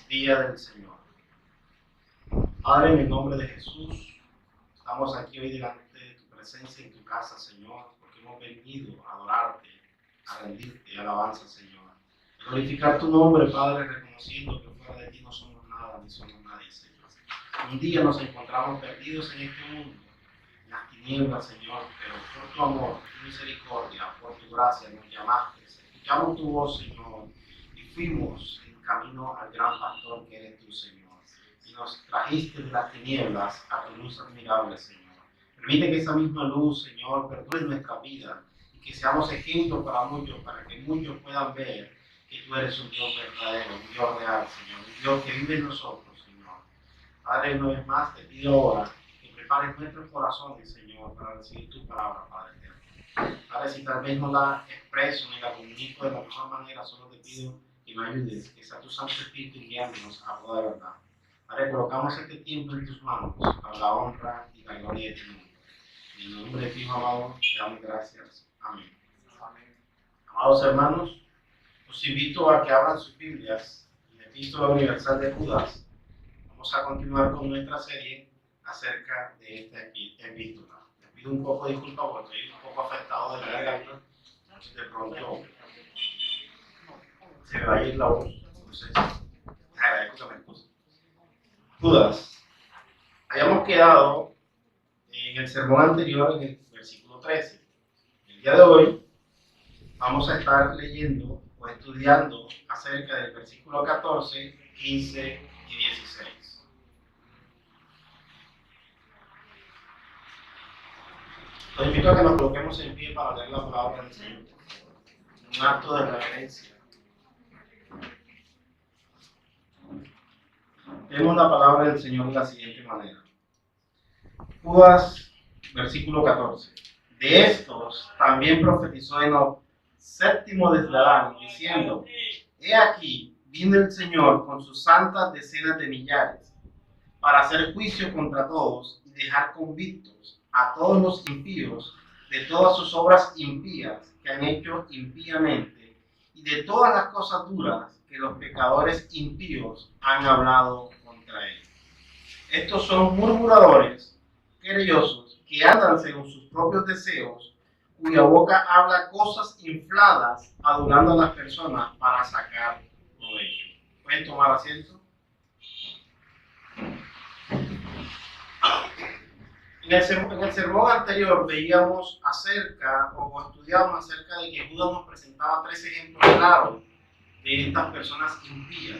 Día del Señor. Padre, en el nombre de Jesús, estamos aquí hoy delante de tu presencia en tu casa, Señor, porque hemos venido a adorarte, a rendirte alabanza, Señor. A glorificar tu nombre, Padre, reconociendo que fuera de ti no somos nada, ni somos nadie, Señor. Un día nos encontramos perdidos en este mundo, en las tinieblas, Señor, pero por tu amor, tu misericordia, por tu gracia nos llamaste, escuchamos tu voz, Señor, y fuimos en camino al gran pastor que eres tú, Señor. Y nos trajiste de las tinieblas a tu luz admirable, Señor. Permite que esa misma luz, Señor, perdure nuestra vida y que seamos ejemplos para muchos, para que muchos puedan ver que tú eres un Dios verdadero, un Dios real, Señor, un Dios que vive en nosotros, Señor. Padre, una vez más te pido ahora que prepares nuestros corazones, Señor, para recibir tu palabra, Padre eterno. Padre, si tal vez no la expreso ni la comunico de la mejor manera, solo te pido que me ayudes, que sea tu Santo Espíritu guiándonos a toda verdad. Padre, colocamos este tiempo en tus manos para la honra y la gloria de tu nombre. En el nombre de tu Hijo amado, te damos gracias. Amén. Amén. Amados hermanos, los invito a que abran sus Biblias en la Epístola Universal de Judas. Vamos a continuar con nuestra serie acerca de esta epístola. Les pido un poco de disculpas porque estoy un poco afectado de la garganta. De pronto se me va a ir la voz. Entonces, les agradezco que me excusen. Judas. Habíamos quedado en el sermón anterior, en el versículo 13. El día de hoy vamos a estar leyendo o estudiando acerca del versículo 14, 15 y 16. Los invito a que nos coloquemos en pie para leer la palabra del Señor. Un acto de reverencia. Leemos la palabra del Señor de la siguiente manera. Judas, versículo 14. De estos también profetizó Enoc, séptimo desde Adán, diciendo: He aquí, vino el Señor con sus santas decenas de millares, para hacer juicio contra todos y dejar convictos a todos los impíos de todas sus obras impías que han hecho impíamente y de todas las cosas duras que los pecadores impíos han hablado contra él. Estos son murmuradores, querellosos, que andan según sus propios deseos, cuya boca habla cosas infladas, adorando a las personas para sacar provecho. ¿Pueden tomar asiento? En el sermón anterior veíamos acerca, o estudiamos acerca de que Judas nos presentaba tres ejemplos claros de estas personas impías.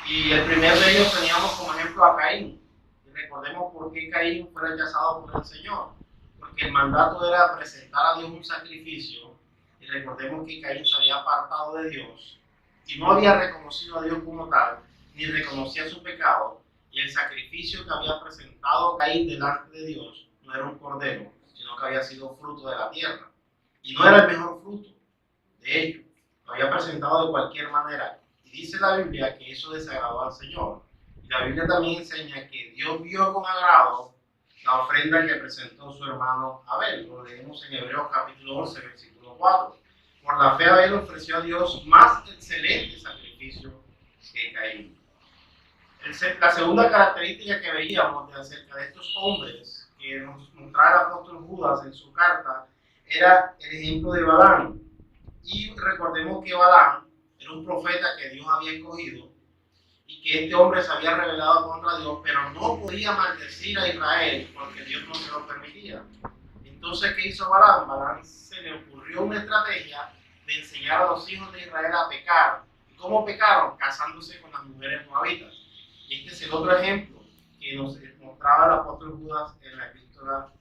Y el primero de ellos teníamos como ejemplo a Caín. Y recordemos por qué Caín fue rechazado por el Señor. Porque el mandato era presentar a Dios un sacrificio. Y recordemos que Caín se había apartado de Dios y no había reconocido a Dios como tal, ni reconocía su pecado. Y el sacrificio que había presentado Caín delante de Dios no era un cordero, sino que había sido fruto de la tierra. Y no era el mejor fruto. De hecho, lo había presentado de cualquier manera. Y dice la Biblia que eso desagradó al Señor. Y la Biblia también enseña que Dios vio con agrado la ofrenda que presentó su hermano Abel. Lo leemos en Hebreos capítulo 11, versículo 4. Por la fe Abel ofreció a Dios más excelente sacrificio que Caín. La segunda característica que veíamos acerca de estos hombres que nos mostraba el apóstol Judas en su carta era el ejemplo de Balaam. Y recordemos que Balaam era un profeta que Dios había escogido y que este hombre se había rebelado contra Dios, pero no podía maldecir a Israel porque Dios no se lo permitía. Entonces, ¿qué hizo Balaam? Balaam se le ocurrió una estrategia de enseñar a los hijos de Israel a pecar. ¿Y cómo pecaron? Casándose con las mujeres moabitas. Y este es el otro ejemplo que nos mostraba el apóstol Judas en la epístola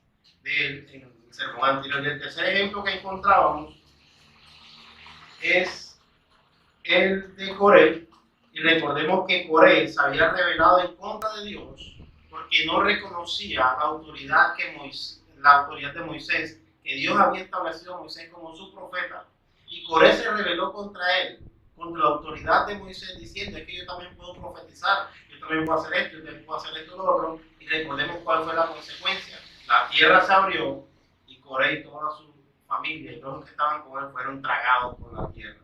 de él, en el sermón anterior. Y el tercer ejemplo que encontrábamos es el de Coré. Y recordemos que Coré se había rebelado en contra de Dios porque no reconocía la autoridad de Moisés, que Dios había establecido a Moisés como su profeta. Y Coré se rebeló contra él, contra la autoridad de Moisés, diciendo: es que yo también puedo profetizar, yo también puedo hacer esto, yo también puedo hacer esto y lo otro. Y recordemos cuál fue la consecuencia. La tierra se abrió y Coré y toda su familia y todos los que estaban con él fueron tragados por la tierra.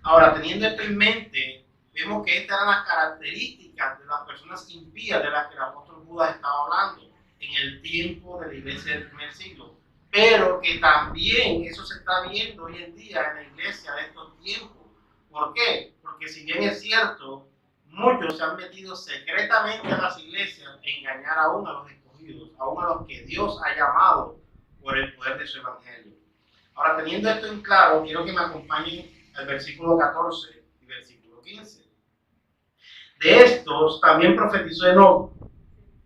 Ahora, teniendo esto en mente, vemos que estas eran las características de las personas impías de las que el apóstol Judas estaba hablando en el tiempo de la iglesia del primer siglo. Pero que también eso se está viendo hoy en día en la iglesia de estos tiempos. ¿Por qué? Porque si bien es cierto, muchos se han metido secretamente a las iglesias a engañar aún a los escogidos, aún a los que Dios ha llamado por el poder de su evangelio. Ahora, teniendo esto en claro, quiero que me acompañen al versículo 14 y versículo 15. De estos también profetizó Enoc,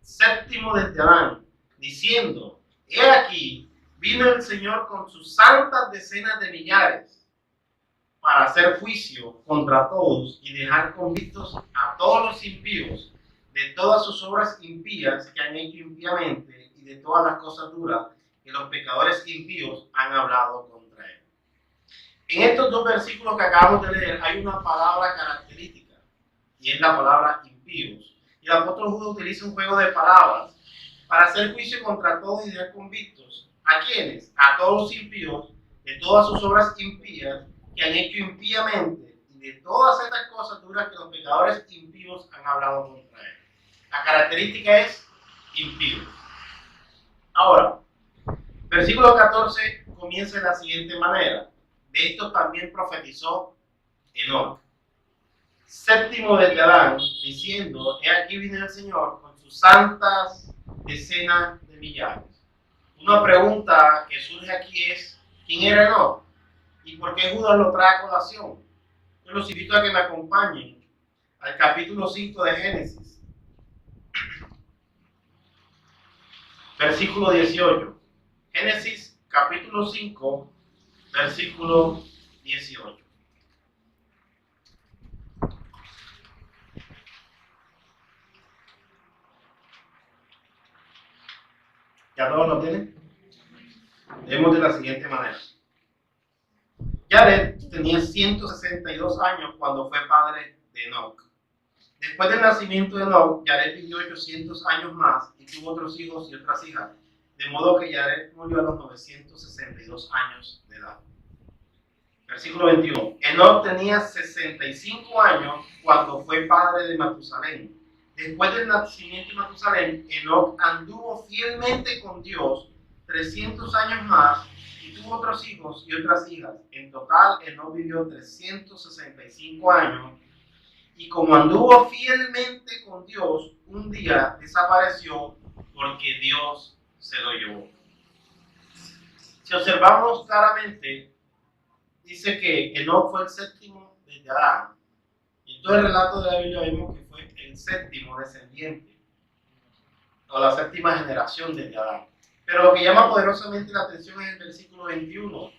séptimo desde Adán, diciendo: he aquí, vino el Señor con sus santas decenas de millares para hacer juicio contra todos y dejar convictos a todos los impíos de todas sus obras impías que han hecho impíamente y de todas las cosas duras que los pecadores impíos han hablado contra él. En estos dos versículos que acabamos de leer hay una palabra característica y es la palabra impíos. Y el apóstol Judas utiliza un juego de palabras para hacer juicio contra todos y dejar convictos. ¿A quiénes? A todos los impíos de todas sus obras impías que han hecho impíamente y de todas estas cosas duras que los pecadores impíos han hablado contra él. La característica es impío. Ahora, versículo 14 comienza de la siguiente manera: de esto también profetizó Enoc, séptimo desde Adán, diciendo: he aquí viene el Señor con sus santas decenas de millares. Una pregunta que surge aquí es: ¿quién era Enoc? ¿Y por qué Judas lo trae a colación? Yo los invito a que me acompañen al capítulo 5 de Génesis, versículo 18. Génesis capítulo 5, versículo 18. ¿Ya todos lo tienen? Leemos de la siguiente manera. Jared tenía 162 años cuando fue padre de Enoc. Después del nacimiento de Enoc, Jared vivió 800 años más y tuvo otros hijos y otras hijas, de modo que Jared murió a los 962 años de edad. Versículo 21. Enoc tenía 65 años cuando fue padre de Matusalén. Después del nacimiento de Matusalén, Enoc anduvo fielmente con Dios 300 años más y tuvo otros hijos y otras hijas. En total, Enoc vivió 365 años y como anduvo fielmente con Dios, un día desapareció porque Dios se lo llevó. Si observamos claramente, dice que Enoc fue el séptimo desde Adán. Y en todo el relato de la Biblia vemos que fue el séptimo descendiente, o la séptima generación desde Adán. Pero lo que llama poderosamente la atención es el versículo 21,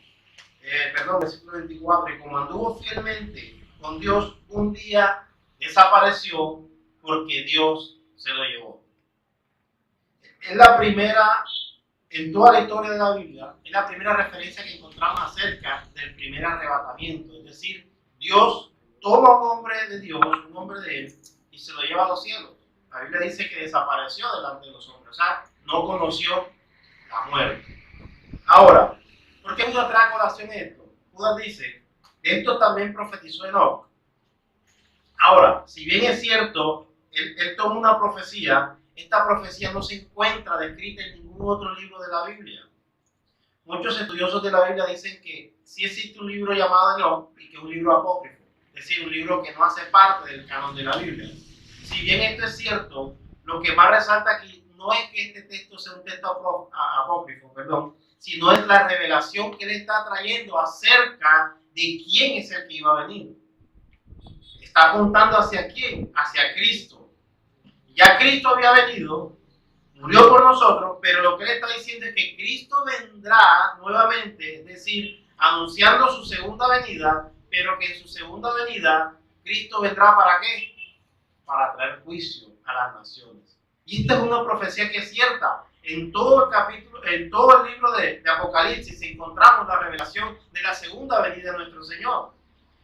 versículo 24. Y como anduvo fielmente con Dios, un día desapareció porque Dios se lo llevó. Es la primera, en toda la historia de la Biblia, es la primera referencia que encontramos acerca del primer arrebatamiento. Es decir, Dios toma un hombre de Dios, un hombre de él, y se lo lleva a los cielos. La Biblia dice que desapareció delante de los hombres, o sea, no conoció la muerte. Ahora, ¿por qué Judas trae a colación esto? Judas dice: de esto también profetizó Enoc. Ahora, si bien es cierto, él toma una profecía, esta profecía no se encuentra descrita en ningún otro libro de la Biblia. Muchos estudiosos de la Biblia dicen que sí existe un libro llamado Enoc y que es un libro apócrifo, es decir, un libro que no hace parte del canon de la Biblia. Si bien esto es cierto, lo que más resalta aquí no es que este texto sea un texto apócrifo, sino es la revelación que él está trayendo acerca de quién es el que iba a venir. Está apuntando hacia quién, hacia Cristo. Ya Cristo había venido, murió por nosotros, pero lo que él está diciendo es que Cristo vendrá nuevamente, es decir, anunciando su segunda venida, pero que en su segunda venida Cristo vendrá ¿para qué? Para traer juicio a las naciones. Y esta es una profecía que es cierta. En todo el capítulo, en todo el libro de Apocalipsis encontramos la revelación de la segunda venida de nuestro Señor.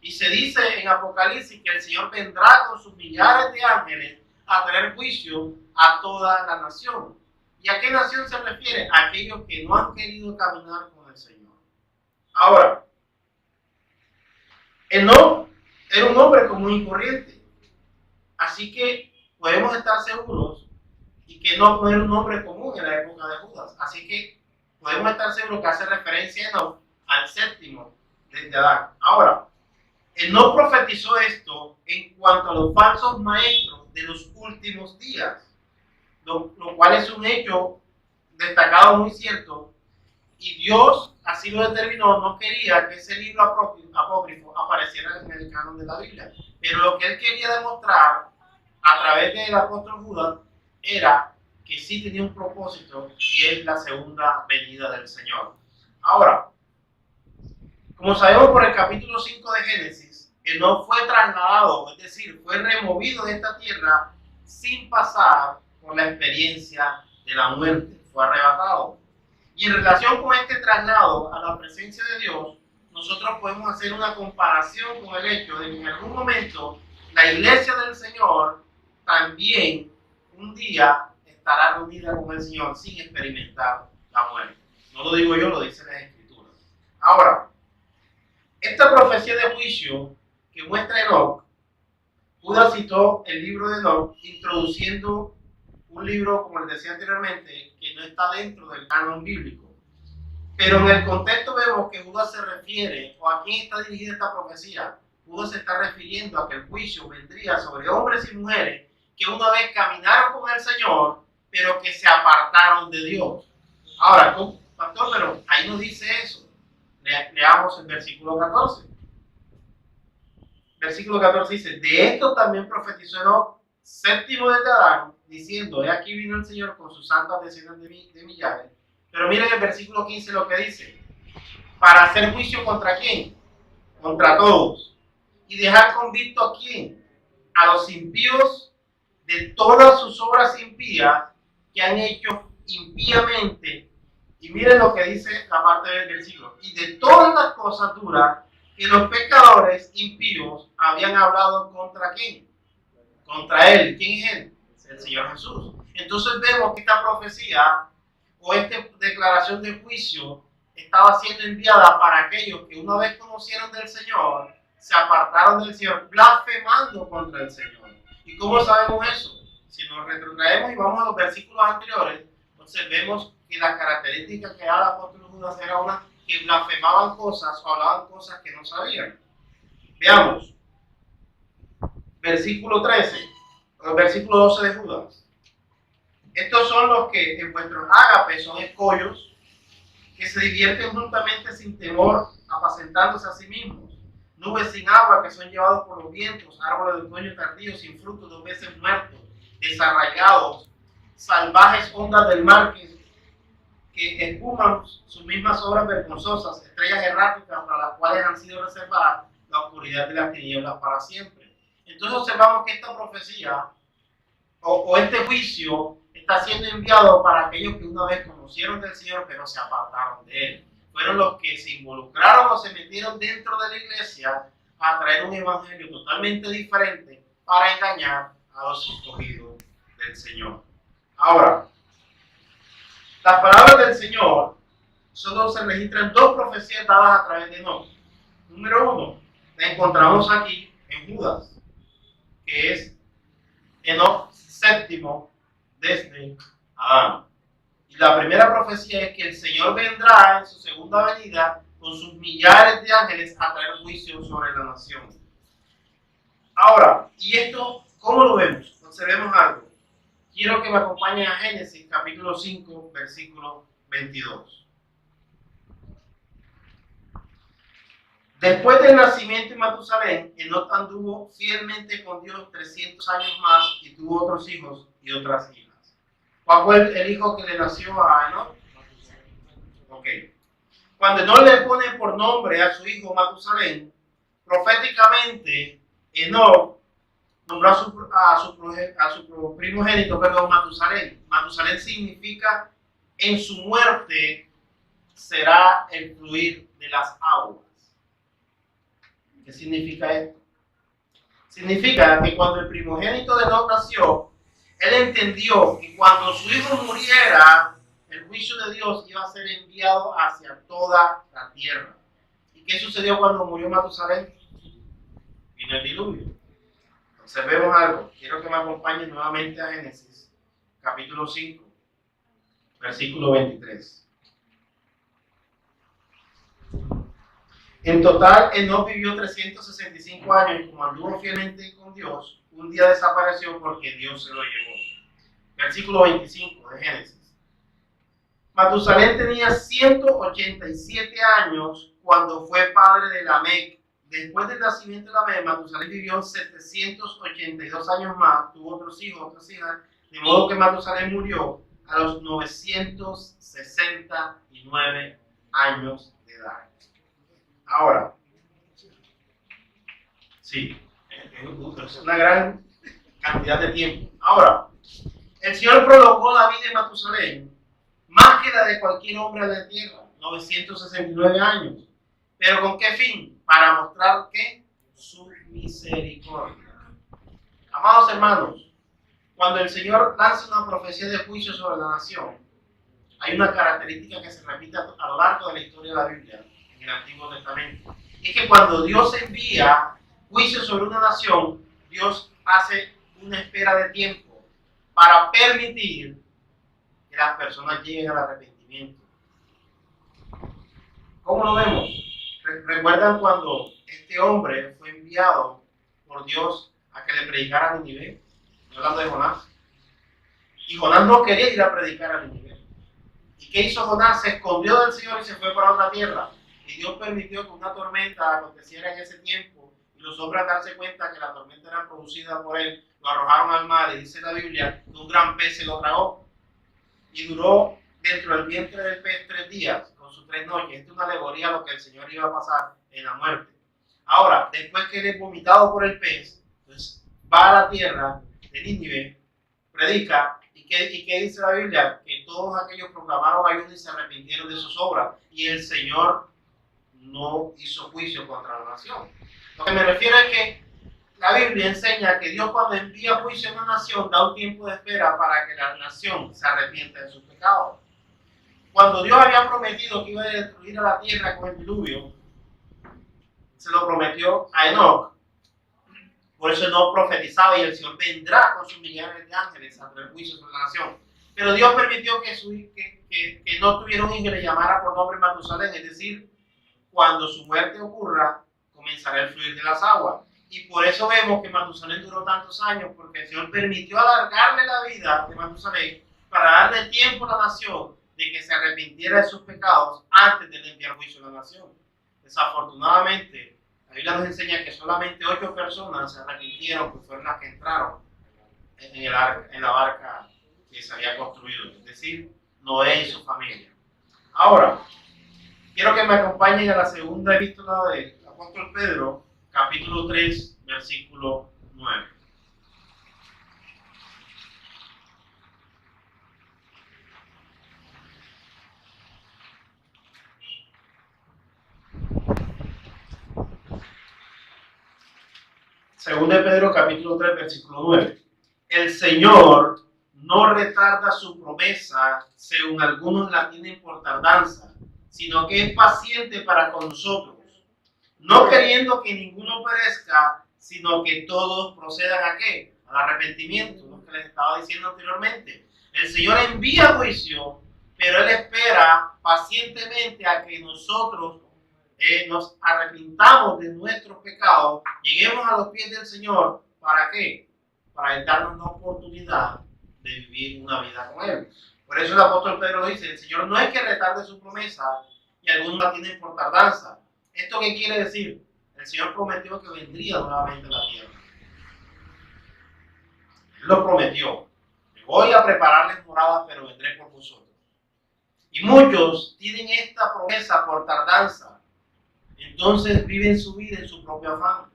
Y se dice en Apocalipsis que el Señor vendrá con sus millares de ángeles a traer juicio a toda la nación. ¿Y a qué nación se refiere? A aquellos que no han querido caminar con el Señor. Ahora, Enoc era un hombre común y corriente. Así que podemos estar seguros y que no era un hombre común en la época de Judas. Así que podemos estar seguros que hace referencia Enoc al séptimo desde Adán. Ahora, Enoc profetizó esto en cuanto a los falsos maestros de los últimos días, lo cual es un hecho destacado muy cierto, y Dios así lo determinó. No quería que ese libro apócrifo apareciera en el canon de la Biblia, pero lo que él quería demostrar a través del apóstol Judas era que sí tenía un propósito, y es la segunda venida del Señor. Ahora, como sabemos por el capítulo 5 de Génesis, que no fue trasladado, es decir, fue removido de esta tierra sin pasar por la experiencia de la muerte, fue arrebatado. Y en relación con este traslado a la presencia de Dios, nosotros podemos hacer una comparación con el hecho de que en algún momento la iglesia del Señor también un día estará reunida con el Señor sin experimentar la muerte. No lo digo yo, lo dicen las Escrituras. Ahora, esta profecía de juicio que muestra Enoc, Judas citó el libro de Enoc, introduciendo un libro, como les decía anteriormente, que no está dentro del canon bíblico. Pero en el contexto vemos que Judas se refiere, o a quién está dirigida esta profecía. Judas se está refiriendo a que el juicio vendría sobre hombres y mujeres que una vez caminaron con el Señor, pero que se apartaron de Dios. Ahora, pastor, pero ahí no dice eso. Leamos el versículo 14. Versículo 14 dice: de esto también profetizó Enoc, séptimo desde Adán, diciendo: he aquí vino el Señor con sus santas decenas de millares. Pero miren el versículo 15 lo que dice: para hacer juicio ¿contra quién? Contra todos. ¿Y dejar convicto a quién? A los impíos de todas sus obras impías que han hecho impíamente. Y miren lo que dice la parte del versículo: y de todas las cosas duras que los pecadores impíos habían hablado ¿contra quién? Contra él. ¿Quién es él? Es el Señor Jesús. Entonces vemos que esta profecía o esta declaración de juicio estaba siendo enviada para aquellos que una vez conocieron del Señor, se apartaron del Señor, blasfemando contra el Señor. ¿Y cómo sabemos eso? Si nos retrotraemos y vamos a los versículos anteriores, entonces vemos que las características que daba el apóstol Judas era una que blasfemaban cosas o hablaban cosas que no sabían. Veamos. Versículo 13, o versículo 12 de Judas. Estos son los que en vuestros ágapes son escollos, que se divierten juntamente sin temor, apacentándose a sí mismos. Nubes sin agua que son llevados por los vientos, árboles de otoño tardío, sin fruto, 2 veces muertos, desarraigados, salvajes ondas del mar que espuman sus mismas obras vergonzosas, estrellas erráticas para las cuales han sido reservadas la oscuridad de las tinieblas para siempre. Entonces observamos que esta profecía o este juicio está siendo enviado para aquellos que una vez conocieron del Señor pero se apartaron de Él. Fueron los que se involucraron o se metieron dentro de la iglesia a traer un evangelio totalmente diferente para engañar a los escogidos del Señor. Ahora, las palabras del Señor solo se registran 2 profecías dadas a través de Enoc. Número 1, la encontramos aquí en Judas, que es Enoc séptimo desde Adán. Y la primera profecía es que el Señor vendrá en su segunda venida con sus millares de ángeles a traer juicio sobre la nación. Ahora, ¿y esto cómo lo vemos? Observemos algo. Quiero que me acompañen a Génesis capítulo 5, versículo 22. Después del nacimiento de Matusalén, Enoc anduvo fielmente con Dios 300 años más y tuvo otros hijos y otras hijas. ¿Cuál fue el hijo que le nació a Enoc? Ok. Cuando Enoc le pone por nombre a su hijo Matusalén, proféticamente Enoc nombró a su primogénito, Matusalén. Matusalén significa en su muerte será el fluir de las aguas. ¿Qué significa esto? Significa que cuando el primogénito de Enoc nació, él entendió que cuando su hijo muriera, el juicio de Dios iba a ser enviado hacia toda la tierra. ¿Y qué sucedió cuando murió Matusalén? vino el diluvio. Observemos algo. Quiero que me acompañen nuevamente a Génesis, capítulo 5, versículo 23. En total, Enoc vivió 365 años y como anduvo fielmente con Dios, un día desapareció porque Dios se lo llevó. Versículo 25 de Génesis. Matusalén tenía 187 años cuando fue padre de Lamec. Después del nacimiento de Lamec, Matusalén vivió 782 años más, tuvo otros hijos, otras hijas, de modo que Matusalén murió a los 969 años de edad. Ahora, sí, es una gran cantidad de tiempo. Ahora, el Señor prolongó la vida de Matusalén más que la de cualquier hombre de la tierra, 969 años. ¿Pero con qué fin? Para mostrar que su misericordia. Amados hermanos, cuando el Señor lanza una profecía de juicio sobre la nación, hay una característica que se repite a lo largo de la historia de la Biblia, en el Antiguo Testamento. Es que cuando Dios envía juicio sobre una nación, Dios hace una espera de tiempo para permitir que las personas lleguen al arrepentimiento. ¿Cómo lo vemos? ¿Recuerdan cuando este hombre fue enviado por Dios a que le predicara a Nínive? Estoy hablando de Jonás. Y Jonás no quería ir a predicar a Nínive. ¿Y qué hizo Jonás? Se escondió del Señor y se fue para otra tierra. Y Dios permitió que una tormenta aconteciera en ese tiempo. Y los hombres, al darse cuenta que la tormenta era producida por él, lo arrojaron al mar. Y dice la Biblia que un gran pez se lo tragó. Y duró dentro del vientre del pez 3 días con sus 3 noches. Esta es una alegoría a lo que el Señor iba a pasar en la muerte. Ahora, después que él es vomitado por el pez, pues va a la tierra de Nínive, predica. ¿Y qué dice la Biblia? Que todos aquellos proclamaron ayuno y se arrepintieron de sus obras. Y el Señor no hizo juicio contra la nación. Lo que me refiero es que la Biblia enseña que Dios, cuando envía juicio a una nación, da un tiempo de espera para que la nación se arrepienta de sus pecados. Cuando Dios había prometido que iba a destruir a la tierra con el diluvio, se lo prometió a Enoc. Por eso Enoc profetizaba y el Señor vendrá con sus millares de ángeles a traer juicio sobre la nación. Pero Dios permitió que no tuviera un hijo y le llamara por nombre Matusalén, es decir, cuando su muerte ocurra, comenzará el fluir de las aguas. Y por eso vemos que Matusalén duró tantos años, porque el Señor permitió alargarle la vida de Matusalén para darle tiempo a la nación de que se arrepintiera de sus pecados antes de enviar juicio a la nación. Desafortunadamente, la Biblia nos enseña que solamente 8 personas se arrepintieron, que fueron las que entraron en la barca que se había construido, es decir, Noé y su familia. Ahora, quiero que me acompañen a la segunda epístola del apóstol Pedro, capítulo 3, versículo 9. Segunda de Pedro, capítulo 3, versículo 9. El Señor no retarda su promesa, según algunos la tienen por tardanza, sino que es paciente para con nosotros, no queriendo que ninguno perezca, sino que todos procedan ¿a qué? Al arrepentimiento, lo que les estaba diciendo anteriormente. El Señor envía juicio, pero Él espera pacientemente a que nosotros nos arrepintamos de nuestros pecados, lleguemos a los pies del Señor. ¿Para qué? Para darnos la oportunidad de vivir una vida con Él. Por eso el apóstol Pedro dice, el Señor no es que retarde su promesa y algunos la tienen por tardanza. ¿Esto qué quiere decir? El Señor prometió que vendría nuevamente a la tierra. Él lo prometió. Voy a prepararles moradas, pero vendré por vosotros. Y muchos tienen esta promesa por tardanza. Entonces viven su vida en su propio afán.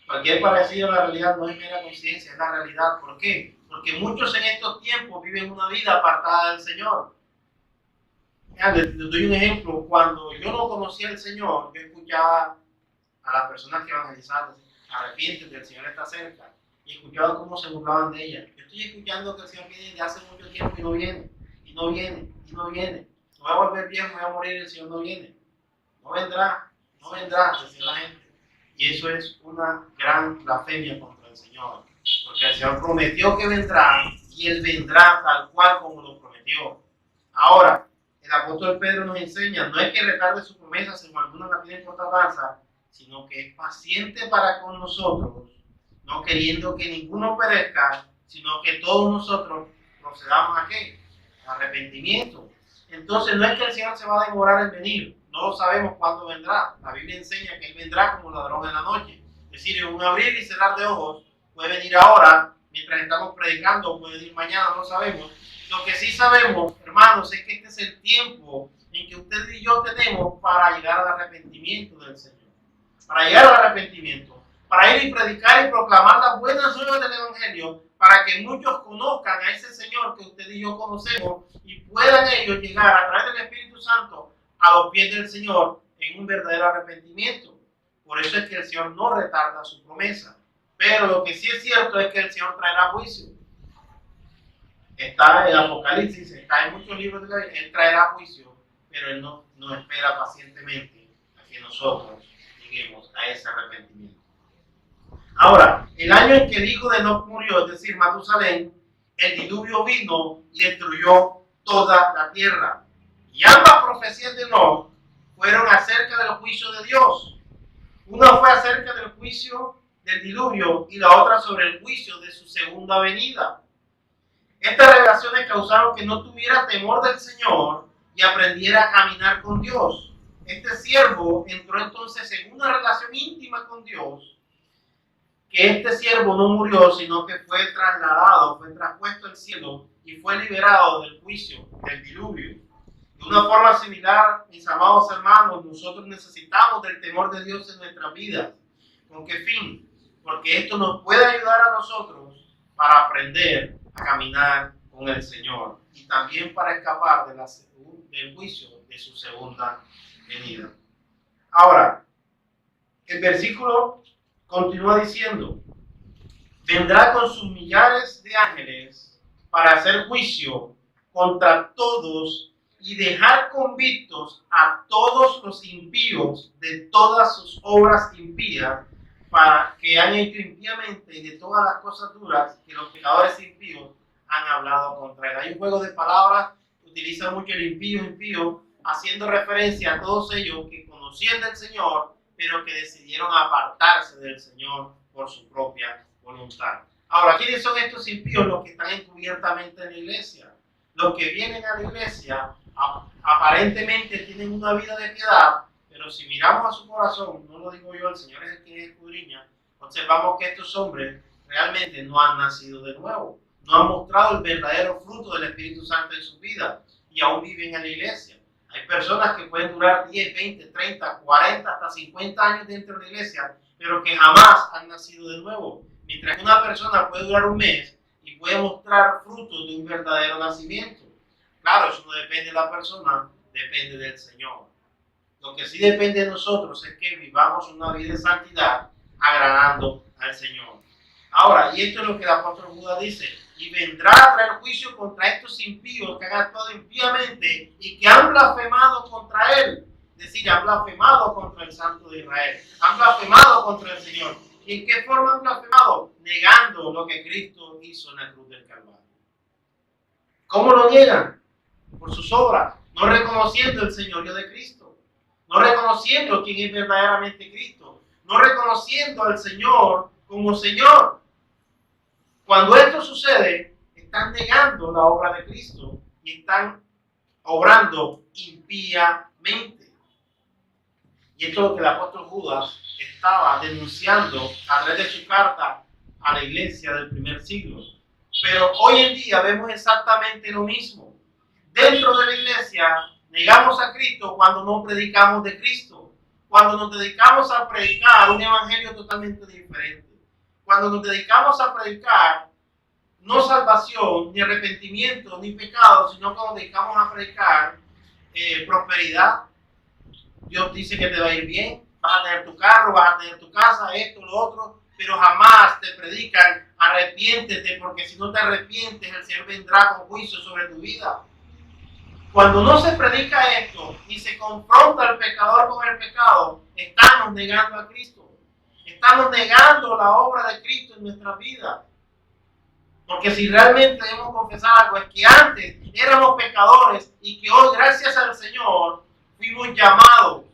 Cualquier parecido a la realidad no es mera coincidencia, es la realidad. ¿Por qué? Porque muchos en estos tiempos viven una vida apartada del Señor. Les doy un ejemplo. Cuando yo no conocía al Señor, yo escuchaba a las personas que evangelizaban, arrepiéntete, el Señor está cerca. Y escuchaba cómo se burlaban de ella. Yo estoy escuchando que el Señor viene de hace mucho tiempo y no viene, y no viene, y no viene. Me voy a volver viejo, me voy a morir y el Señor no viene. No vendrá, decía la gente. Y eso es una gran blasfemia contra el Señor. Porque el Señor prometió que vendrá y Él vendrá tal cual como lo prometió. Ahora, el apóstol Pedro nos enseña, no es que retarde su promesa según algunos la tienen por tardanza, sino que es paciente para con nosotros, no queriendo que ninguno perezca, sino que todos nosotros procedamos a ¿qué? Arrepentimiento. Entonces no es que el Señor se va a demorar en venir, no sabemos cuándo vendrá. La Biblia enseña que Él vendrá como ladrón en la noche. Es decir, en un abrir y cerrar de ojos, puede venir ahora, mientras estamos predicando, puede venir mañana, no sabemos. Lo que sí sabemos, hermanos, es que este es el tiempo en que usted y yo tenemos para llegar al arrepentimiento del Señor. Para llegar al arrepentimiento, para ir y predicar y proclamar las buenas nuevas del Evangelio, para que muchos conozcan a ese Señor que usted y yo conocemos y puedan ellos llegar a través del Espíritu Santo a los pies del Señor en un verdadero arrepentimiento. Por eso es que el Señor no retarda su promesa. Pero lo que sí es cierto es que el Señor traerá juicio. Está en Apocalipsis, está en muchos libros de la Biblia, Él traerá juicio, pero Él no espera pacientemente a que nosotros lleguemos a ese arrepentimiento. Ahora, el año en que el hijo de Enoc murió, es decir, Matusalén, el diluvio vino y destruyó toda la tierra. Y ambas profecías de Enoc fueron acerca del juicio de Dios. Una fue acerca del juicio del diluvio y la otra sobre el juicio de su segunda venida. Estas revelaciones causaron que no tuviera temor del Señor y aprendiera a caminar con Dios. Este siervo entró entonces en una relación íntima con Dios, que este siervo no murió, sino que fue trasladado, fue traspuesto al cielo y fue liberado del juicio, del diluvio. De una forma similar, mis amados hermanos, nosotros necesitamos del temor de Dios en nuestras vidas. ¿Con qué fin? Porque esto nos puede ayudar a nosotros para aprender a caminar con el Señor y también para escapar del juicio de su segunda venida. Ahora, el versículo continúa diciendo: vendrá con sus millares de ángeles para hacer juicio contra todos y dejar convictos a todos los impíos de todas sus obras impías para que han hecho impíamente y de todas las cosas duras que los pecadores impíos han hablado contra él. Hay un juego de palabras que utiliza mucho el impío, haciendo referencia a todos ellos que conocían del Señor, pero que decidieron apartarse del Señor por su propia voluntad. Ahora, ¿quiénes son estos impíos? Los que están encubiertamente en la iglesia. Los que vienen a la iglesia aparentemente tienen una vida de piedad, pero si miramos a su corazón, no lo digo yo, el Señor es el que escudriña, observamos que estos hombres realmente no han nacido de nuevo, no han mostrado el verdadero fruto del Espíritu Santo en su vida y aún viven en la iglesia. Hay personas que pueden durar 10, 20, 30, 40, hasta 50 años dentro de la iglesia, pero que jamás han nacido de nuevo. Mientras que una persona puede durar un mes y puede mostrar frutos de un verdadero nacimiento. Claro, eso no depende de la persona, depende del Señor. Lo que sí depende de nosotros es que vivamos una vida de santidad agradando al Señor. Ahora, y esto es lo que el apóstol Judas dice: y vendrá a traer juicio contra estos impíos que han actuado impíamente y que han blasfemado contra él. Es decir, han blasfemado contra el Santo de Israel, han blasfemado contra el Señor. ¿Y en qué forma han blasfemado? Negando lo que Cristo hizo en la cruz del Calvario. ¿Cómo lo niegan? Por sus obras, no reconociendo el señorío de Cristo, no reconociendo quién es verdaderamente Cristo, no reconociendo al Señor como Señor. Cuando esto sucede, están negando la obra de Cristo y están obrando impíamente. Y esto es lo que el apóstol Judas estaba denunciando a través de su carta a la iglesia del primer siglo. Pero hoy en día vemos exactamente lo mismo. Dentro de la iglesia negamos a Cristo cuando no predicamos de Cristo, cuando nos dedicamos a predicar un evangelio totalmente diferente, cuando nos dedicamos a predicar no salvación, ni arrepentimiento, ni pecado, sino cuando nos dedicamos a predicar prosperidad. Dios dice que te va a ir bien, vas a tener tu carro, vas a tener tu casa, esto, lo otro, pero jamás te predican arrepiéntete, porque si no te arrepientes el Señor vendrá con juicio sobre tu vida. Cuando no se predica esto y se confronta al pecador con el pecado, estamos negando a Cristo. Estamos negando la obra de Cristo en nuestra vida. Porque si realmente debemos confesar algo, es que antes éramos pecadores y que hoy, gracias al Señor, fuimos llamados.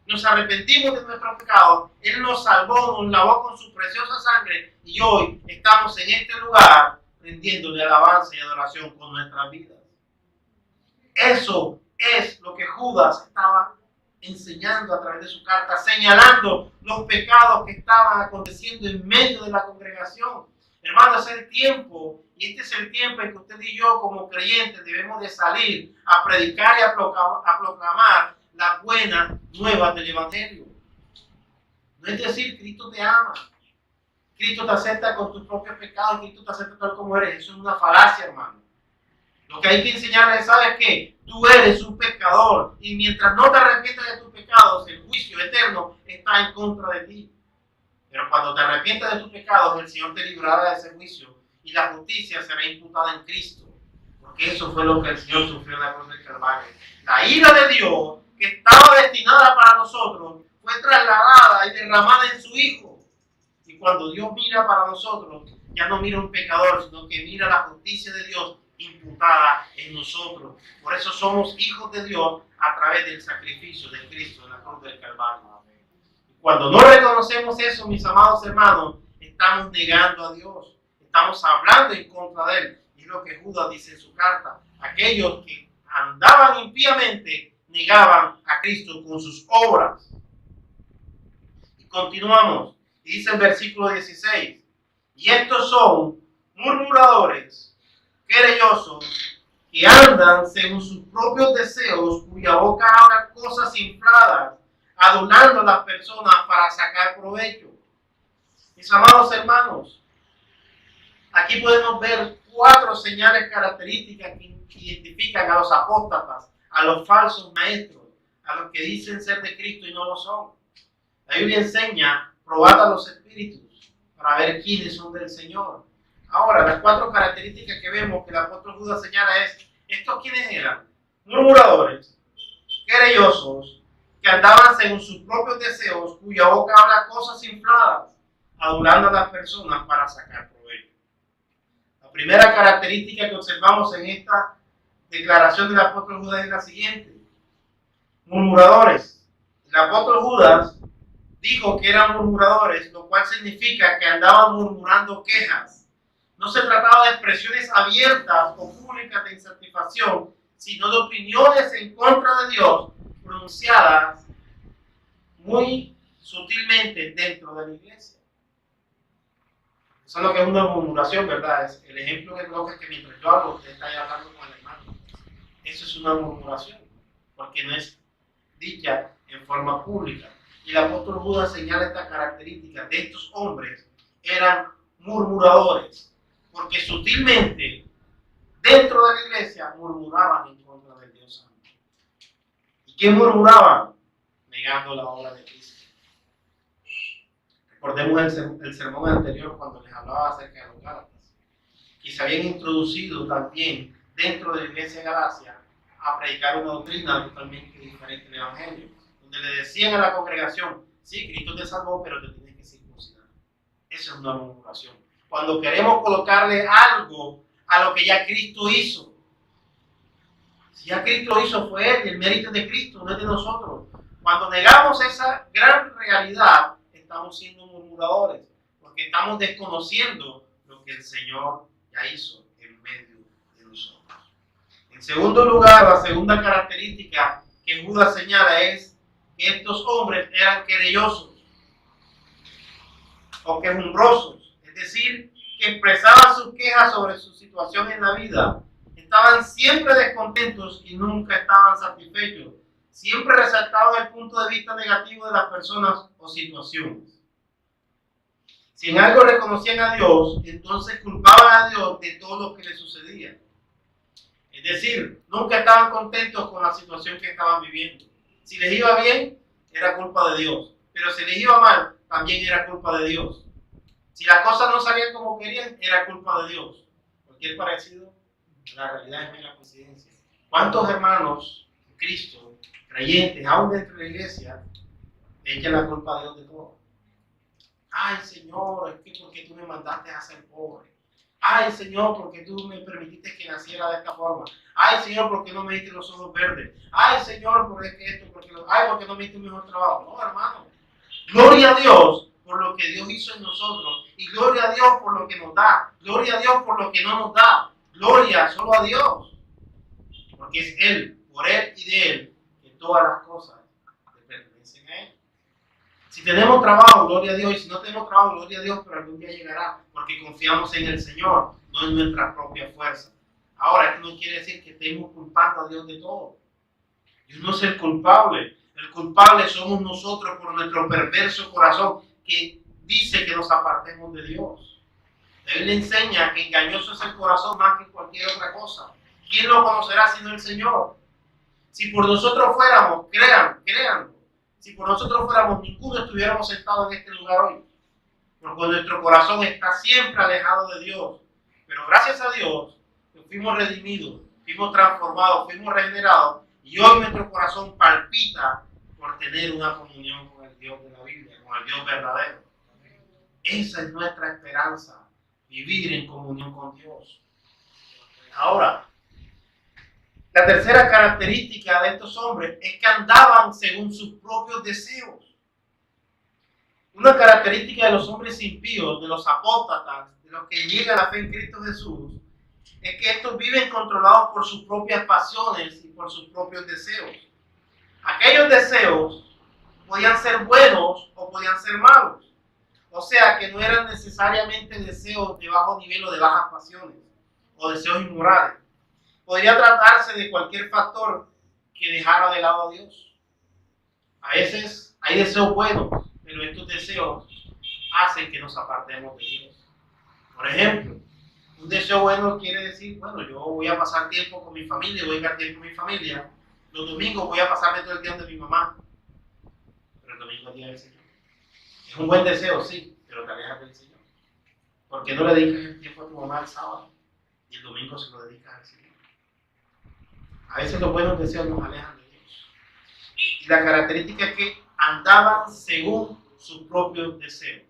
Nos arrepentimos de nuestros pecados. Él nos salvó, nos lavó con su preciosa sangre y hoy estamos en este lugar rindiéndole alabanza y adoración con nuestras vidas. Eso es lo que Judas estaba enseñando a través de su carta, señalando los pecados que estaban aconteciendo en medio de la congregación. Hermanos, es el tiempo, y este es el tiempo en que usted y yo como creyentes debemos de salir a predicar y a proclamar las buenas nuevas del Evangelio. No es decir, Cristo te ama, Cristo te acepta con tus propios pecados, Cristo te acepta tal como eres. Eso es una falacia, hermano. Lo que hay que enseñarles, ¿sabes qué? Tú eres un pecador y mientras no te arrepientas de tus pecados, el juicio eterno está en contra de ti. Pero cuando te arrepientas de tus pecados, el Señor te librará de ese juicio y la justicia será imputada en Cristo. Porque eso fue lo que el Señor sufrió en la cruz del Calvario. La ira de Dios, que estaba destinada para nosotros, fue trasladada y derramada en su Hijo. Y cuando Dios mira para nosotros, ya no mira un pecador, sino que mira la justicia de Dios imputada en nosotros. Por eso somos hijos de Dios a través del sacrificio de Cristo en la cruz del Calvario. Cuando no reconocemos eso, mis amados hermanos, estamos negando a Dios. Estamos hablando en contra de Él. Y es lo que Judas dice en su carta. Aquellos que andaban impíamente negaban a Cristo con sus obras. Y continuamos. Y dice el versículo 16. Y estos son murmuradores, querellosos, que andan según sus propios deseos, cuya boca habla cosas infladas, adulando a las personas para sacar provecho. Mis amados hermanos, aquí podemos ver 4 señales características que identifican a los apóstatas, a los falsos maestros, a los que dicen ser de Cristo y no lo son. La Biblia enseña, probad a los espíritus para ver quiénes son del Señor. Ahora, las 4 características que vemos que el apóstol Judas señala es, ¿estos quiénes eran? Murmuradores, querellosos, que andaban según sus propios deseos, cuya boca habla cosas infladas, adulando a las personas para sacar provecho. La primera característica que observamos en esta declaración del apóstol Judas es la siguiente. Murmuradores. El apóstol Judas dijo que eran murmuradores, lo cual significa que andaban murmurando quejas. No se trataba de expresiones abiertas o públicas de insatisfacción, sino de opiniones en contra de Dios, pronunciadas muy sutilmente dentro de la iglesia. Eso es lo que es una murmuración, ¿verdad? Es el ejemplo que coloca es que mientras yo hablo, usted está ahí hablando con el hermano. Eso es una murmuración, porque no es dicha en forma pública. Y el apóstol Judas señala esta característica de estos hombres, eran murmuradores, porque sutilmente dentro de la iglesia murmuraban en contra del Dios Santo. ¿Y qué murmuraban? Negando la obra de Cristo. Recordemos el sermón anterior cuando les hablaba acerca de los Gálatas, que se habían introducido también dentro de la iglesia de Galacia a predicar una doctrina totalmente diferente del Evangelio, donde le decían a la congregación, sí, Cristo te salvó, pero te tienes que circuncidar. Esa es una murmuración. Cuando queremos colocarle algo a lo que ya Cristo hizo. Si ya Cristo lo hizo, fue Él, y el mérito de Cristo, no es de nosotros. Cuando negamos esa gran realidad, estamos siendo murmuradores, porque estamos desconociendo lo que el Señor ya hizo en medio de nosotros. En segundo lugar, la segunda característica que Judas señala es que estos hombres eran querellosos o quejumbrosos, es decir, que expresaban sus quejas sobre su situación en la vida. Estaban siempre descontentos y nunca estaban satisfechos. Siempre resaltaban el punto de vista negativo de las personas o situaciones. Si en algo reconocían a Dios, entonces culpaban a Dios de todo lo que les sucedía. Es decir, nunca estaban contentos con la situación que estaban viviendo. Si les iba bien, era culpa de Dios. Pero si les iba mal, también era culpa de Dios. Si las cosas no salían como querían, era culpa de Dios. Cualquier parecido, la realidad es mera coincidencia. ¿Cuántos hermanos en Cristo, creyentes, aún dentro de la iglesia, echan la culpa a Dios de todo? Ay, Señor, es que porque tú me mandaste a ser pobre. Ay, Señor, porque tú me permitiste que naciera de esta forma. Ay, Señor, porque no me diste los ojos verdes. Ay, Señor, porque esto, porque no me diste un mejor trabajo. No, hermano. Gloria a Dios por lo que Dios hizo en nosotros. Y gloria a Dios por lo que nos da. Gloria a Dios por lo que no nos da. Gloria solo a Dios. Porque es Él, por Él y de Él, que todas las cosas le pertenecen a Él. Si tenemos trabajo, gloria a Dios. Y si no tenemos trabajo, gloria a Dios, pero algún día llegará. Porque confiamos en el Señor, no en nuestra propia fuerza. Ahora, esto no quiere decir que estemos culpando a Dios de todo. Dios no es el culpable. El culpable somos nosotros por nuestro perverso corazón que dice que nos apartemos de Dios. Él le enseña que engañoso es el corazón más que cualquier otra cosa. ¿Quién lo conocerá sino el Señor? Si por nosotros fuéramos, créanlo, si por nosotros fuéramos, ninguno estuviéramos sentados en este lugar hoy. Porque nuestro corazón está siempre alejado de Dios. Pero gracias a Dios, fuimos redimidos, fuimos transformados, fuimos regenerados. Y hoy nuestro corazón palpita por tener una comunión con el Dios de la Biblia, con el Dios verdadero. Esa es nuestra esperanza, vivir en comunión con Dios. Ahora, la tercera característica de estos hombres es que andaban según sus propios deseos. Una característica de los hombres impíos, de los apóstatas, de los que niegan la fe en Cristo Jesús, es que estos viven controlados por sus propias pasiones y por sus propios deseos. Aquellos deseos podían ser buenos o podían ser malos. O sea que no eran necesariamente deseos de bajo nivel o de bajas pasiones o deseos inmorales. Podría tratarse de cualquier factor que dejara de lado a Dios. A veces hay deseos buenos, pero estos deseos hacen que nos apartemos de Dios. Por ejemplo, un deseo bueno quiere decir, bueno, yo voy a pasar tiempo con mi familia, voy a estar tiempo con mi familia. Los domingos voy a pasarme todo el día donde mi mamá. Pero el domingo es día del Señor. Es un buen deseo, sí, pero te alejas del Señor. ¿Por qué no le dedicas el tiempo a tu mamá el sábado? Y el domingo se lo dedicas al Señor. A veces los buenos deseos nos alejan de Dios. Y la característica es que andaban según sus propios deseos.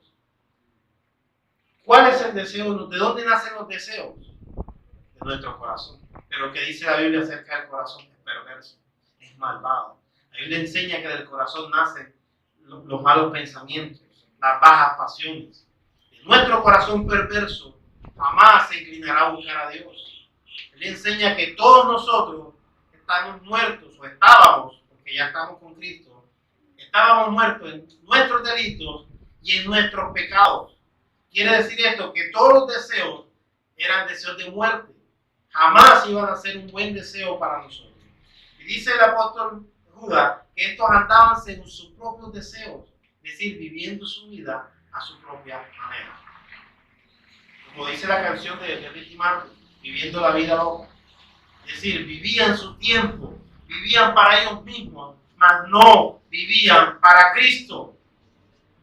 ¿Cuál es el deseo? ¿De dónde nacen los deseos? De nuestro corazón. Pero ¿qué dice la Biblia acerca del corazón? Es perverso, es malvado. La Biblia enseña que del corazón nacen los malos pensamientos, las bajas pasiones. De nuestro corazón perverso jamás se inclinará a buscar a Dios. Él enseña que todos nosotros estamos muertos, o estábamos, porque ya estamos con Cristo, estábamos muertos en nuestros delitos y en nuestros pecados. Quiere decir esto, que todos los deseos eran deseos de muerte. Jamás iban a ser un buen deseo para nosotros. Y dice el apóstol Judas que estos andaban según sus propios deseos, es decir, viviendo su vida a su propia manera. Como dice la canción de Ricky Martin, viviendo la vida loca. Es decir, vivían su tiempo, vivían para ellos mismos, mas no vivían para Cristo.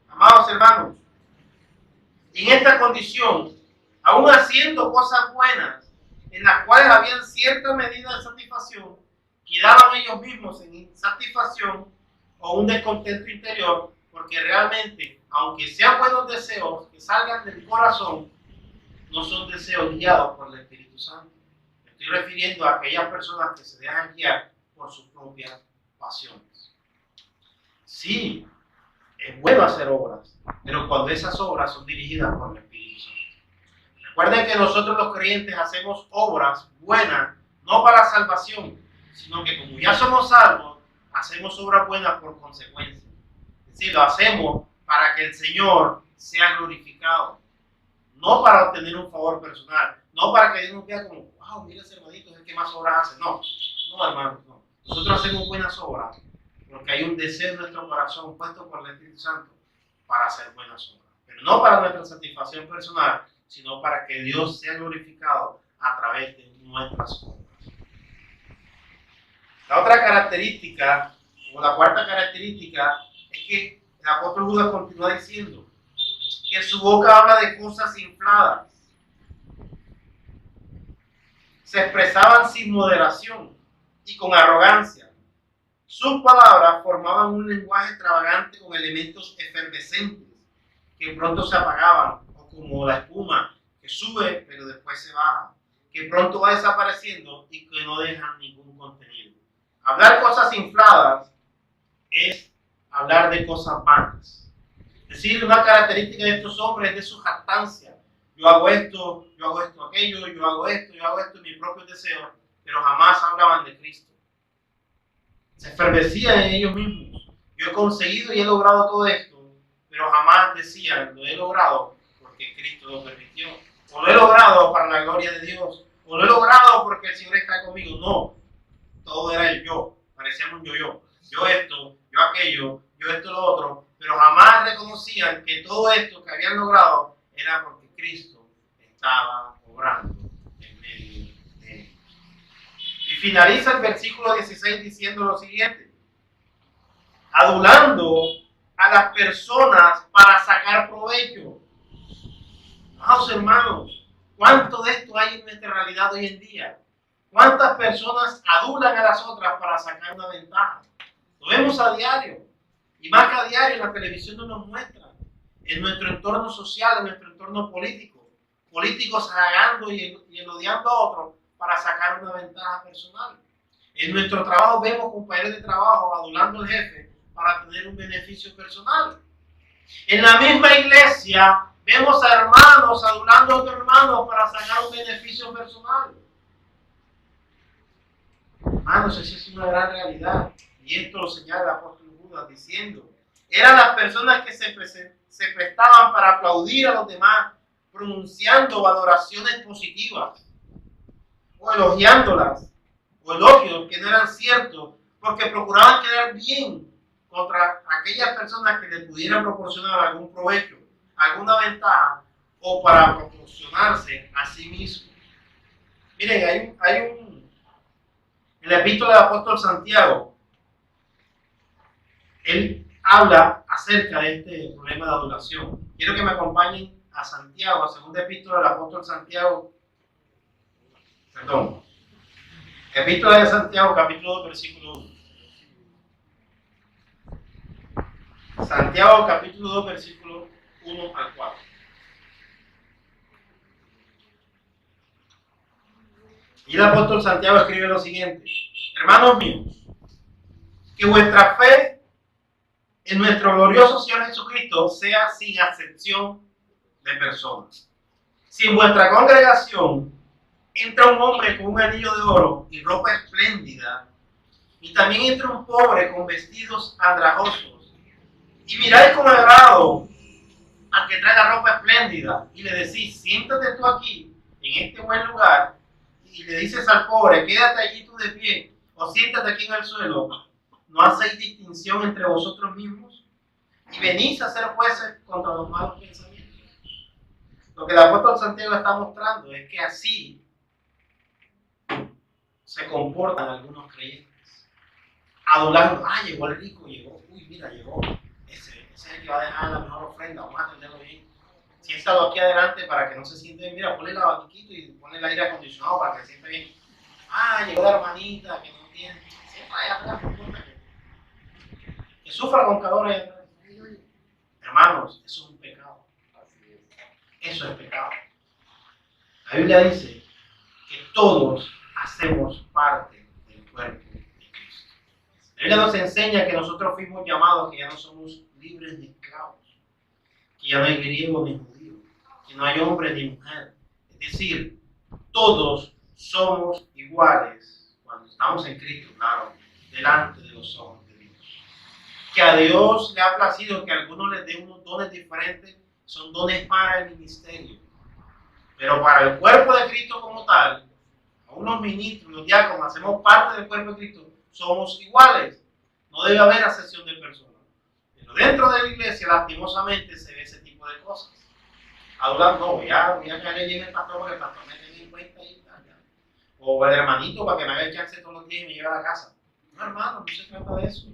Amados hermanos, en esta condición, aún haciendo cosas buenas, en las cuales habían cierta medida de satisfacción, quedaban ellos mismos en insatisfacción o un descontento interior, porque realmente, aunque sean buenos deseos que salgan del corazón, no son deseos guiados por el Espíritu Santo. Me estoy refiriendo a aquellas personas que se dejan guiar por sus propias pasiones. Sí, es bueno hacer obras, pero cuando esas obras son dirigidas por el Espíritu Santo. Recuerden que nosotros los creyentes hacemos obras buenas, no para salvación, sino que como ya somos salvos, hacemos obras buenas por consecuencia. Es decir, lo hacemos para que el Señor sea glorificado, no para obtener un favor personal, no para que Dios nos vea como, wow, mira ese hermanito, es el que más obras hace. No, hermanos, no. Nosotros hacemos buenas obras porque hay un deseo en nuestro corazón puesto por el Espíritu Santo para hacer buenas obras. Pero no para nuestra satisfacción personal, sino para que Dios sea glorificado a través de nuestras obras. La otra característica, o la cuarta característica, es que el apóstol Judas continúa diciendo que su boca habla de cosas infladas. Se expresaban sin moderación y con arrogancia. Sus palabras formaban un lenguaje extravagante con elementos efervescentes. que pronto se apagaban, o como la espuma que sube pero después se baja, que pronto va desapareciendo y que no dejan ningún contenido. Hablar cosas infladas es hablar de cosas vanas. Es decir, una característica de estos hombres es de su jactancia. Yo hago esto, aquello, yo hago esto, mis propios deseos, pero jamás hablaban de Cristo. Se enfermecían en ellos mismos. Yo he conseguido y he logrado todo esto, pero jamás decían, lo he logrado porque Cristo lo permitió. O lo he logrado para la gloria de Dios. O lo he logrado porque el Señor está conmigo. No, todo era el yo. Parecía un yo-yo. Yo esto, yo aquello, yo esto, lo otro. Pero jamás reconocían que todo esto que habían logrado era porque Cristo estaba obrando en medio de ellos. Y finaliza el versículo 16 diciendo lo siguiente: adulando a las personas para sacar provecho. Amados hermanos, ¿cuánto de esto hay en nuestra realidad hoy en día? ¿Cuántas personas adulan a las otras para sacar una ventaja? Lo vemos a diario. Y más que a diario, la televisión nos muestra. En nuestro entorno social, en nuestro entorno político. Políticos halagando y elogiando a otros para sacar una ventaja personal. En nuestro trabajo vemos compañeros de trabajo adulando al jefe para tener un beneficio personal. En la misma iglesia vemos a hermanos adulando a otros hermanos para sacar un beneficio personal. Hermanos, esa es una gran realidad. Y esto lo señala el apóstol Judas diciendo: eran las personas que se prestaban para aplaudir a los demás, pronunciando valoraciones positivas, o elogiándolas, o elogios que no eran ciertos, porque procuraban quedar bien contra aquellas personas que le pudieran proporcionar algún provecho, alguna ventaja, o para proporcionarse a sí mismos. Miren, en la epístola del apóstol Santiago, él habla acerca de este problema de adulación. Quiero que me acompañen a Santiago, a segunda epístola del apóstol Santiago, epístola de Santiago, capítulo 2, versículo 1. Santiago, capítulo 2, versículo 1 al 4. Y el apóstol Santiago escribe lo siguiente: hermanos míos, que vuestra fe en nuestro glorioso Señor Jesucristo sea sin acepción de personas. Si en vuestra congregación entra un hombre con un anillo de oro y ropa espléndida, y también entra un pobre con vestidos andrajosos, y miráis con agrado al que trae la ropa espléndida, y le decís: siéntate tú aquí, en este buen lugar, y le dices al pobre: quédate allí tú de pie, o siéntate aquí en el suelo, ¿no hacéis distinción entre vosotros mismos? Y venís a ser jueces contra los malos pensamientos. Lo que el apóstol Santiago está mostrando es que así se comportan algunos creyentes. Adulando: llegó el rico, llegó, llegó. Ese es el que va a dejar la mejor ofrenda, vamos a atenderlo bien. Si he estado aquí adelante para que no se siente bien, mira, ponle el abaniquito y ponle el aire acondicionado para que se sienta bien. Llegó la hermanita que no tiene. Siempre allá atrás, que sufra con calor allá atrás. Hermanos, eso es un pecado. Eso es pecado. La Biblia dice que todos hacemos parte del cuerpo de Cristo. La Biblia nos enseña que nosotros fuimos llamados, que ya no somos libres ni esclavos, que ya no hay griego ni judío, que no hay hombre ni mujer. Es decir, todos somos iguales cuando estamos en Cristo, claro, delante de los ojos de Dios. Que a Dios le ha placido que a algunos les dé unos dones diferentes, son dones para el ministerio. Pero para el cuerpo de Cristo como tal, a unos ministros, los diáconos, hacemos parte del cuerpo de Cristo, somos iguales. No debe haber acepción de personas. Pero dentro de la iglesia, lastimosamente, se ve ese tipo de cosas. Hablando: voy a caerle bien el pastor para que el pastor me tenga en cuenta y tal. O el hermanito para que me haga el chance todos los días y me lleve a la casa. No, hermano, no se trata de eso.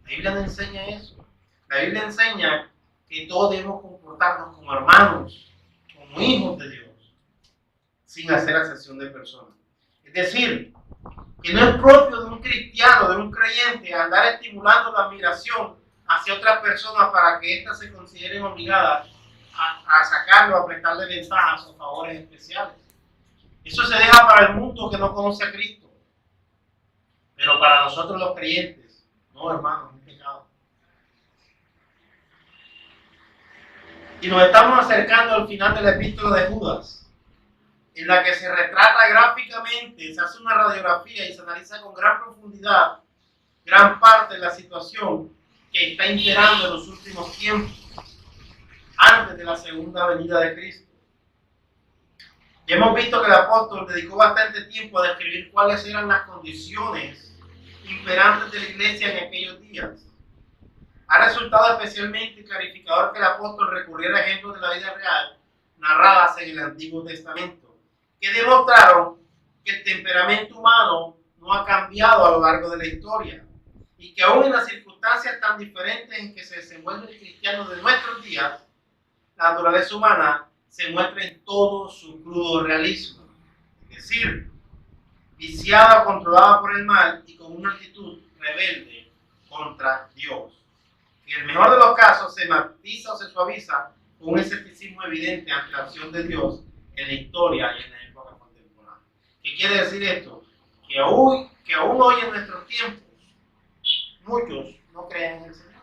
La Biblia no enseña eso. La Biblia enseña que todos debemos comportarnos como hermanos, como hijos de Dios, sin hacer acepción de personas. Es decir, que no es propio de un cristiano, de un creyente, andar estimulando la admiración hacia otras personas para que éstas se consideren obligadas a sacarlo, a prestarle ventajas o favores especiales. Eso se deja para el mundo que no conoce a Cristo. Pero para nosotros los creyentes, no, hermanos, es un pecado. Y nos estamos acercando al final de la epístola de Judas, en la que se retrata gráficamente, se hace una radiografía y se analiza con gran profundidad gran parte de la situación que está imperando en los últimos tiempos, antes de la segunda venida de Cristo. Ya hemos visto que el apóstol dedicó bastante tiempo a describir cuáles eran las condiciones imperantes de la iglesia en aquellos días. Ha resultado especialmente clarificador que el apóstol recurriera a ejemplos de la vida real narradas en el Antiguo Testamento, que demostraron que el temperamento humano no ha cambiado a lo largo de la historia y que aún en las circunstancias tan diferentes en que se desenvuelve el cristiano de nuestros días, la naturaleza humana se muestra en todo su crudo realismo, es decir, viciada o controlada por el mal y con una actitud rebelde contra Dios. En el mejor de los casos se matiza o se suaviza con un escepticismo evidente ante la acción de Dios en la historia y en la época contemporánea. ¿Qué quiere decir esto? Que aún hoy en nuestros tiempos muchos no creen en el Señor.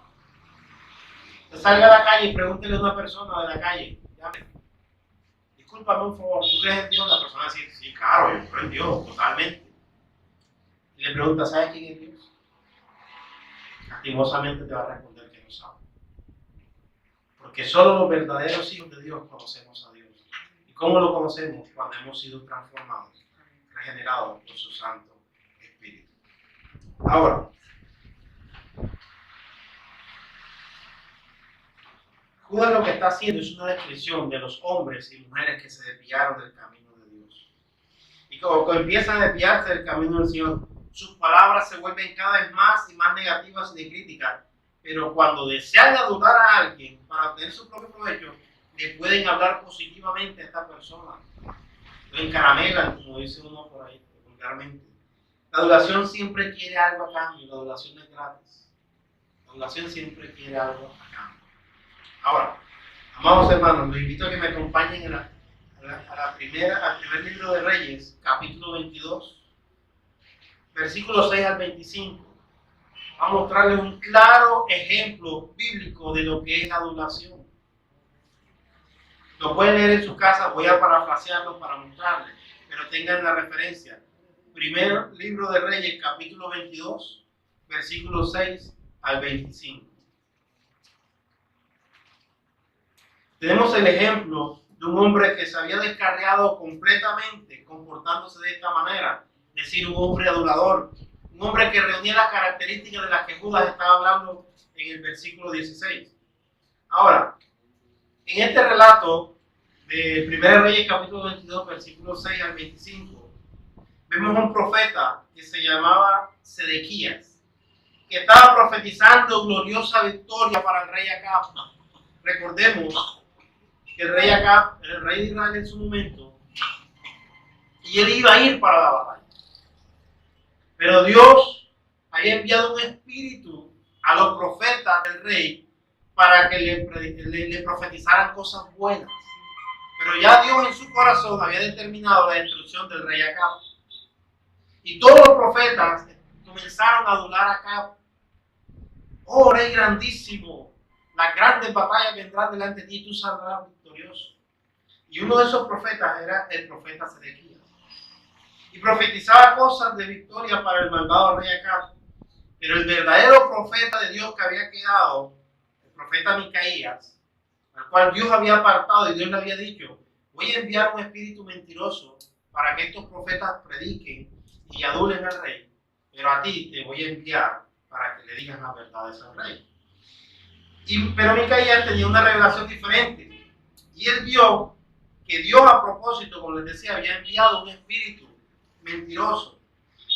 Usted salga a la calle y pregúntele a una persona de la calle, discúlpame un favor, ¿tú crees en Dios? La persona dice, sí, claro, yo creo en Dios, totalmente. Y le pregunta, ¿sabes quién es Dios? Lastimosamente te va a responder que no sabe. Porque solo los verdaderos hijos de Dios conocemos a Dios. ¿Y cómo lo conocemos? Cuando hemos sido transformados, regenerados por su Santo Espíritu. Ahora, Judas lo que está haciendo es una descripción de los hombres y mujeres que se desviaron del camino de Dios. Y como empiezan a desviarse del camino del Señor, sus palabras se vuelven cada vez más y más negativas y de crítica. Pero cuando desean adultar a alguien para obtener su propio provecho, le pueden hablar positivamente a esta persona. Lo encaramelan, como dice uno por ahí, vulgarmente. La adulación siempre quiere algo a cambio, la adulación no es gratis. La adulación siempre quiere algo a cambio. Ahora, amados hermanos, los invito a que me acompañen al primer libro de Reyes, capítulo 22, versículos 6 al 25. A mostrarles un claro ejemplo bíblico de lo que es la adulación. Lo pueden leer en su casa, voy a parafrasearlo para mostrarles, pero tengan la referencia. Primer libro de Reyes, capítulo 22, versículos 6 al 25. Tenemos el ejemplo de un hombre que se había descarriado completamente, comportándose de esta manera, es decir, un hombre adulador, un hombre que reunía las características de las que Judas estaba hablando en el versículo 16. Ahora, en este relato de 1 Reyes capítulo 22, versículos 6 al 25, vemos un profeta que se llamaba Sedequías, que estaba profetizando gloriosa victoria para el rey Acab. Recordemos que el rey Acab era el rey de Israel en su momento, y él iba a ir para la batalla. Pero Dios había enviado un espíritu a los profetas del rey para que le profetizaran cosas buenas. Pero ya Dios en su corazón había determinado la destrucción del rey Acab. Y todos los profetas comenzaron a adular a Acab. Oh, rey grandísimo, las grandes batallas vendrán delante de ti y tú saldrás victorioso. Y uno de esos profetas era el profeta Sedequías. Y profetizaba cosas de victoria para el malvado rey Acab. Pero el verdadero profeta de Dios que había quedado, el profeta Micaías, al cual Dios había apartado y Dios le había dicho, voy a enviar un espíritu mentiroso para que estos profetas prediquen y adulen al rey, pero a ti te voy a enviar para que le digas las verdades al rey. Pero Micaías tenía una revelación diferente, y él vio que Dios a propósito, como les decía, había enviado un espíritu mentiroso.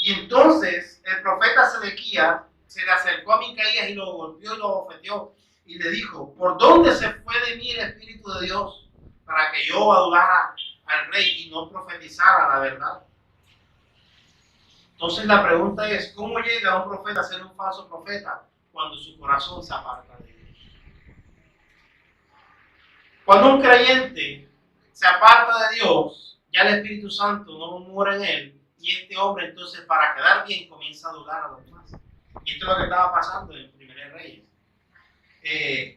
Y entonces el profeta Sedequías se le acercó a Micaías y lo golpeó y lo bofeteó y le dijo, ¿por dónde se fue de mí el espíritu de Dios para que yo adulara al rey y no profetizara la verdad? Entonces la pregunta es, ¿cómo llega un profeta a ser un falso profeta cuando su corazón se aparta de Dios? Cuando un creyente se aparta de Dios, ya el Espíritu Santo no mora en él, y este hombre entonces para quedar bien comienza a dudar a los demás. Y esto es lo que estaba pasando en Primeros Reyes.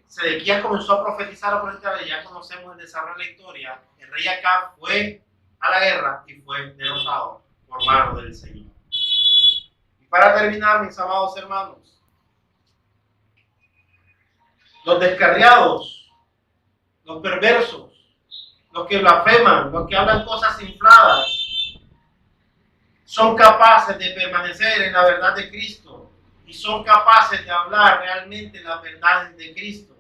Sedequías comenzó a profetizar a profeta, ya conocemos el desarrollo de la historia. El rey Acab fue a la guerra y fue derrotado por mano del Señor. Y para terminar, mis amados hermanos, los descarriados, los perversos, los que blasfeman, los que hablan cosas infladas, son capaces de permanecer en la verdad de Cristo y son capaces de hablar realmente las verdades de Cristo.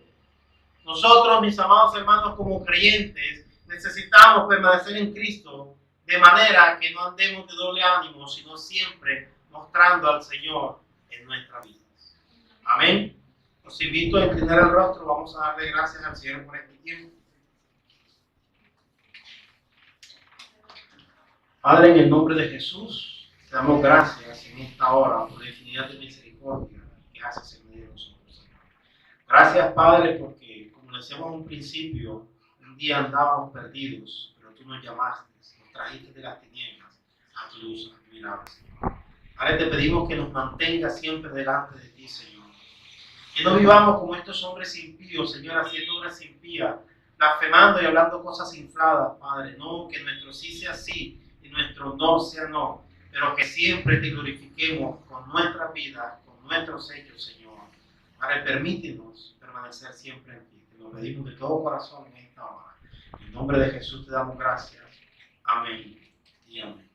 Nosotros, mis amados hermanos, como creyentes, necesitamos permanecer en Cristo de manera que no andemos de doble ánimo, sino siempre mostrando al Señor en nuestras vidas. Amén. Los invito a inclinar el rostro. Vamos a darle gracias al Señor por este tiempo. Padre, en el nombre de Jesús, te damos gracias en esta hora por la infinidad de misericordia que haces en medio de nosotros, Señor. Gracias, Padre, porque, como decíamos en un principio, un día andábamos perdidos, pero tú nos llamaste, nos trajiste de las tinieblas a tu luz admirable, Señor. Ahora te pedimos que nos mantengas siempre delante de ti, Señor. Que no vivamos como estos hombres impíos, Señor, haciendo obras impías, blasfemando y hablando cosas infladas, Padre. No, que nuestro sí sea sí y nuestro no sea no, pero que siempre te glorifiquemos con nuestra vida, con nuestros hechos, Señor. Padre, permítenos permanecer siempre en ti. Te lo pedimos de todo corazón en esta hora. En nombre de Jesús te damos gracias. Amén y amén.